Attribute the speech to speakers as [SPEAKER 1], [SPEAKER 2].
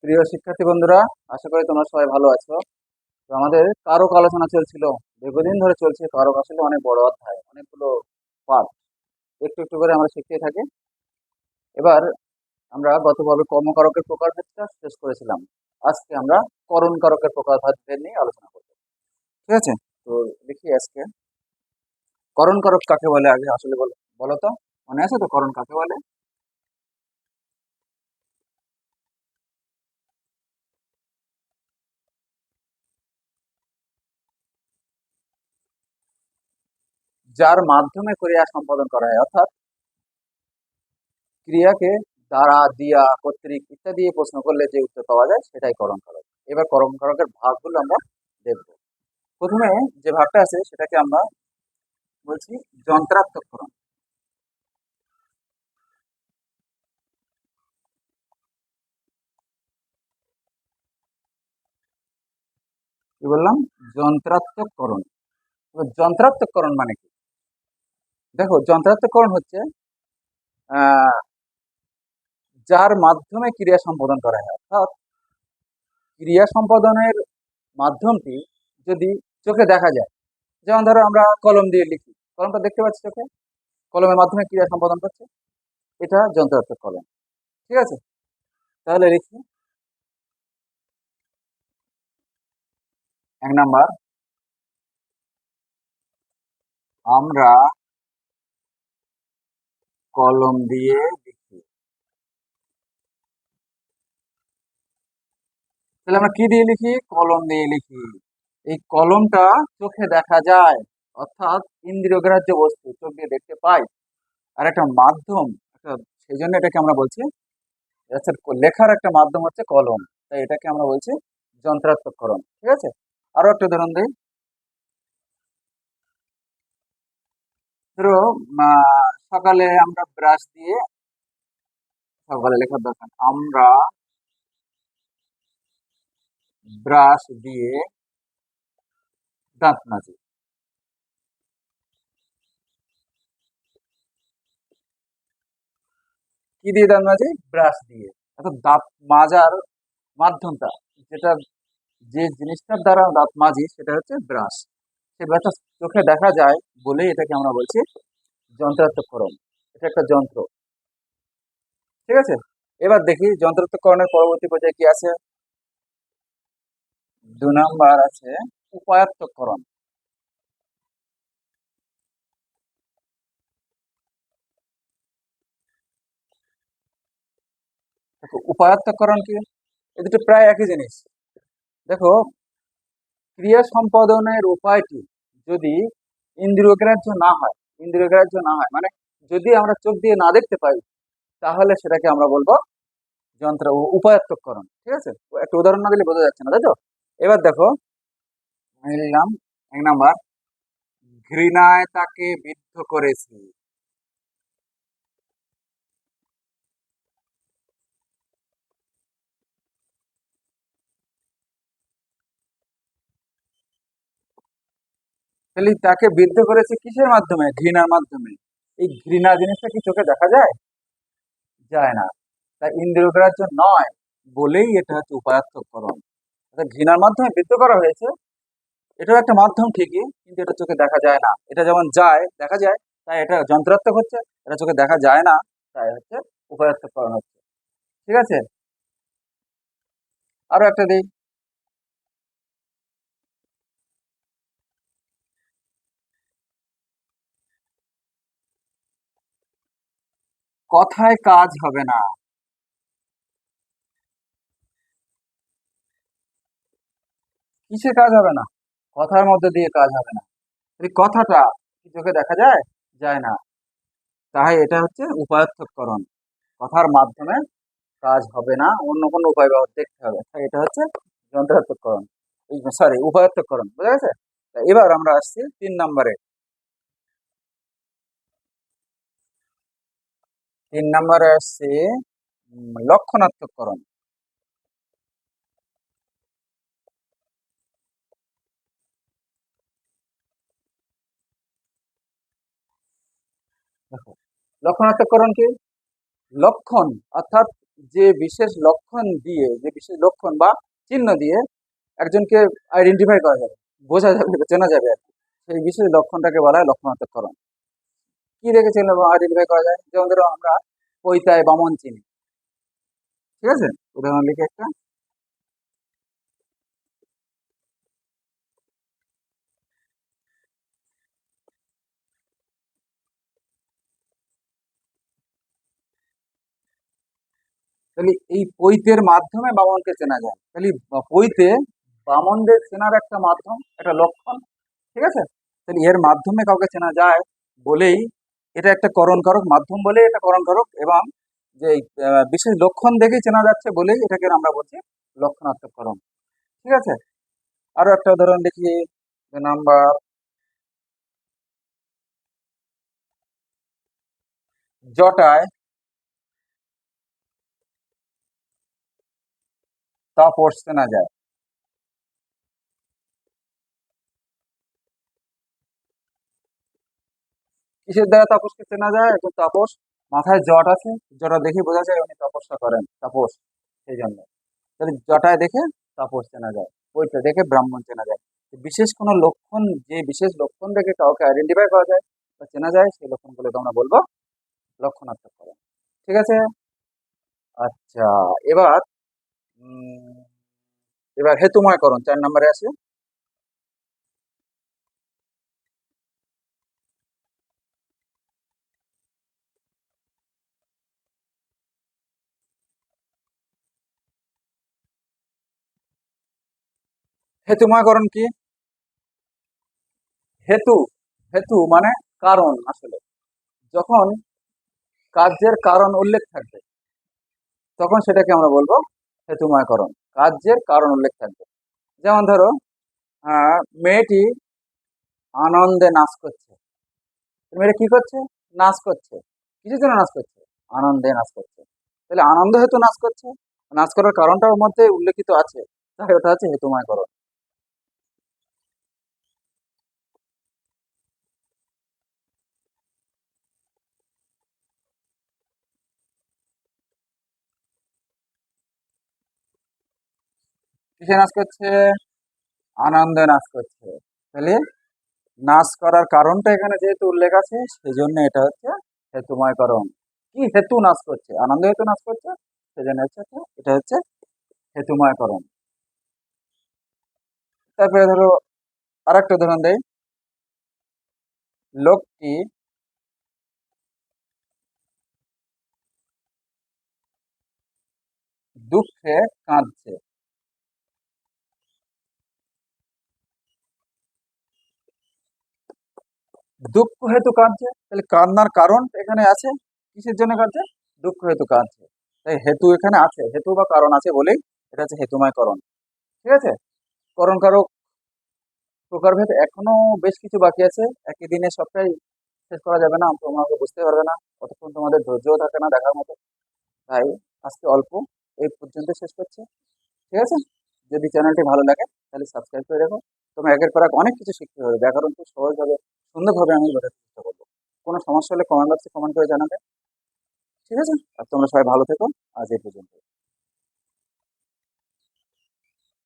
[SPEAKER 1] প্রিয় শিক্ষার্থী বন্ধুরা, আশা করি তোমরা সবাই ভালো আছো। তো আমাদের কারক আলোচনা চলছিল, দীর্ঘদিন ধরে চলছে। কারক আসলে অনেক বড় অধ্যায়, অনেকগুলো পার্ট, একটু একটু করে আমরা শিখতে থাকি। এবার আমরা গত পর্বে কর্মকারকের প্রকারভেদটা শেষ করেছিলাম। আজকে আমরা করণ কারকের প্রকারভেদ নিয়ে আলোচনা করব। ঠিক আছে? তো দেখি আজকে করণ কারক কাকে বলে, আগে আসলে বলো বলো তো, মনে আছে তো করণ কাকে বলে? যার মাধ্যমে ক্রিয়া সম্পাদন করা হয়, অর্থাৎ ক্রিয়াকে দ্বারা, দিয়া, কর্তৃক ইত্যাদি দিয়ে প্রশ্ন করলে যে উত্তর পাওয়া যায় সেটাই করণ কারক। এবার করণ কারকের ভাগগুলো আমরা দেখব। প্রথমে যে ভাগটা আছে সেটাকে আমরা বলছি যন্ত্রার্থকরণ। কি বললাম? যন্ত্রার্থকরণ। এবার যন্ত্রার্থকরণ মানে কি? দেখো, যন্ত্রার্থকরণ হচ্ছে আহ যার মাধ্যমে ক্রিয়া সম্পাদন করা হয়, অর্থাৎ ক্রিয়া সম্পাদনের মাধ্যমটি যদি চোখে দেখা যায়, যেমন ধরো আমরা কলম দিয়ে লিখি, কলমটা দেখতে পাচ্ছি চোখে, কলমের মাধ্যমে ক্রিয়া সম্পাদন করছে, এটা যন্ত্রার্থকরণ। ঠিক আছে? তাহলে লিখি, 1 নাম্বার, আমরা কলম দিয়ে লিখি। তাহলে আমরা কি দিয়ে লিখি? কলম দিয়ে লিখি। এই কলমটা চোখে দেখা যায়, অর্থাৎ ইন্দ্রিয়গ্রাহ্য বস্তু, চোখ দিয়ে দেখতে পাই। আর একটা মাধ্যম, একটা, সেই জন্য এটাকে আমরা বলছি, আচ্ছা, লেখার একটা মাধ্যম হচ্ছে কলম, তাই এটাকে আমরা বলছি যন্ত্রার্থকরণ। ঠিক আছে? আরো একটা উদাহরণ দিই। ধরো, সকালে আমরা ব্রাশ দিয়ে, সকালে লেখার দরকার, আমরা ব্রাশ দিয়ে দাঁত মাজি। কি দিয়ে দাঁত মাজি? ব্রাশ দিয়ে। অর্থাৎ দাঁত মাজার মাধ্যমটা, যেটা, যে জিনিসটার দ্বারা দাঁত মাজি সেটা হচ্ছে ব্রাশ। সে ব্রাশটা চোখে দেখা যায় বলেই এটাকে আমরা বলছি যন্ত্রার্থকরণ। এটা একটা যন্ত্র। ঠিক আছে? এবার দেখি যন্ত্রার্থকরণের পরবর্তী পর্যায়ে কি আছে। 2 নাম্বার আছে উপায়ার্থকরণ। দেখো, উপায়ার্থকরণ কি? এ দুটো প্রায় একই জিনিস। দেখো, ক্রিয়া সম্পাদনের উপায়টি যদি ইন্দ্রিয়গ্রাহ্য না হয়, ইন্দ্রিয়গ্রাহ্য না হয় মানে যদি আমরা চোখ দিয়ে না দেখতে পাই, তাহলে সেটাকে আমরা বলবো উপায়ত্তকরণ। ঠিক আছে? একটা উদাহরণ না দিলে বোঝা যাচ্ছে না, তাই তো? এবার দেখো, আমি নিলাম 1 নাম্বার, ঘৃণায় তাকে বিদ্ধ করেছি। তাহলে তাকে বিদ্ধ করেছি কিসের মাধ্যমে? ঘৃণার মাধ্যমে। এই ঘৃণা জিনিসটা কি চোখে দেখা যায়? যায় না। তাই ইন্দ্রিয়গ্রাহ্য নয় বলেই এটা হচ্ছে উপায়াত্তকরণ। অর্থাৎ ঘৃণার মাধ্যমে বিদ্ধ করা হয়েছে, এটাও একটা মাধ্যম ঠিকই, কিন্তু এটা চোখে দেখা যায় না। এটা যেমন যায়, দেখা যায়, তাই এটা যন্ত্রাত্মক হচ্ছে। এটা চোখে দেখা যায় না, তাই হচ্ছে উপায়াত্তকরণ হচ্ছে। ঠিক আছে? আরো একটা দিই। কথায় কাজ হবে না। কিসে কাজ হবে না? কথার মধ্যে দিয়ে কাজ হবে না। এই কথাটা কি চোখে দেখা যায়? যায় না। তাই এটা হচ্ছে উপায়ত্তকরণ। কথার মাধ্যমে কাজ হবে না, অন্য কোনো উপায় দেখতে হবে, তাই এটা হচ্ছে যন্ত্রার্থকরণ, সরি উপায়ত্তকরণ। বুঝা গেছে? তা এবার আমরা আসছি 3 নাম্বারে। 3 নাম্বারে আসছে লক্ষণাত্মককরণ। দেখো, লক্ষণাত্মককরণ কি? লক্ষণ অর্থাৎ যে বিশেষ লক্ষণ দিয়ে, যে বিশেষ লক্ষণ বা চিহ্ন দিয়ে একজনকে আইডেন্টিফাই করা যাবে, বোঝা যাবে, চেনা যাবে আর কি, সেই বিশেষ লক্ষণটাকে বলা হয় লক্ষণাত্মককরণ। কি দেখে চিনলে আইডেন্টিফাই করা যায়? যেমন ধরো আমরা পৈতায় বামন চিনি, ঠিক আছে? উদাহরণ লিখে একটা, তাহলে এই পৈতের মাধ্যমে বামনকে চেনা যায়। তাহলে পৈতে বামনদের চেনার একটা মাধ্যম, একটা লক্ষণ, ঠিক আছে? তাহলে এর মাধ্যমে কাউকে চেনা যায় বলেই এটা একটা করণ কারক, মাধ্যম বলেই এটা করণ কারক, এবং যে বিশেষ লক্ষণ দেখেই চেনা যাচ্ছে বলেই এটাকে আমরা বলছি লক্ষণাত্মককরণ, ঠিক আছে? আরো একটা উদাহরণ দেখি, নাম্বার জটায় তাপস চেনা যায়। কিসের দ্বারা তাপসকে চেনা যায়? একজন তাপস, মাথায় জট আছে, জটা দেখে বোঝা যায় উনি তপস্যা করেন, তাপস, সেই জন্য। তাহলে জটায় দেখে তাপস চেনা যায়, ওইটা দেখে ব্রাহ্মণ চেনা যায়। তো বিশেষ কোনো লক্ষণ, যে বিশেষ লক্ষণ দেখে কাউকে আইডেন্টিফাই করা যায় বা চেনা যায়, সেই লক্ষণগুলোকে আমরা বলবো লক্ষণাত্মককরণ, ঠিক আছে? আচ্ছা, এবার এবার হেতুময়করণ 4 নম্বরে আসে। হেতুময়করণ কি? হেতু, হেতু মানে কারণ। আসলে যখন কার্যের কারণ উল্লেখ থাকবে তখন সেটাকে আমরা বলবো হেতুময়করণ। কার্যের কারণ উল্লেখ থাকবে। যেমন ধরো মেয়েটি আনন্দে নাচ করছে। মেয়েটা কি করছে? নাচ করছে। কিসের জন্য নাচ করছে? আনন্দে নাচ করছে। তাহলে আনন্দ হেতু নাচ করছে, নাচ করার কারণটা ওর মধ্যে উল্লেখিত আছে, তাই ওটা হচ্ছে হেতুময়করণ। কিসে নাচ করছে? আনন্দে নাচ করছে। তাহলে নাচ করার কারণটা এখানে যেহেতু উল্লেখ আছে, সেজন্য এটা হচ্ছে হেতুময়করণ। কি হেতু নাচ করছে? আনন্দ হেতু নাচ করছে, সেজন্য হচ্ছে এটা হচ্ছে হেতুময়করণ। তারপরে ধরো আরেকটা উদাহরণ দেই, লোকটি দুঃখে কাঁদছে। দুঃখ হেতু কাঁদছে, তাহলে কান্নার কারণ এখানে আছে, কিসের জন্য কাঁদছে? দুঃখ হেতু কাঁদছে। তাই হেতু এখানে আছে, হেতু বা কারণ আছে বলেই এটা হচ্ছে হেতুময়করণ, ঠিক আছে? করণ কারক প্রকারভেদ এখনো বেশ কিছু বাকি আছে, একই দিনে সবটাই শেষ করা যাবে না, তোমরা বুঝতে পারবে না, কতক্ষণ তোমাদের ধৈর্যও থাকে না দেখার মতো। তাই আজকে অল্প এই পর্যন্ত শেষ করছি, ঠিক আছে? যদি চ্যানেলটি ভালো লাগে তাহলে সাবস্ক্রাইব করে রাখো। তোমরা একের পর এক অনেক কিছু শিখতে হবে, ব্যাকরণ খুব সহজভাবে, সুন্দরভাবে আমি বোঝাতে চেষ্টা করবো। কোনো সমস্যা হলে কমেন্ট বক্সে কমেন্ট করে জানাবে, ঠিক আছে? আর তোমরা সবাই ভালো থেকো। আজ এই পর্যন্ত।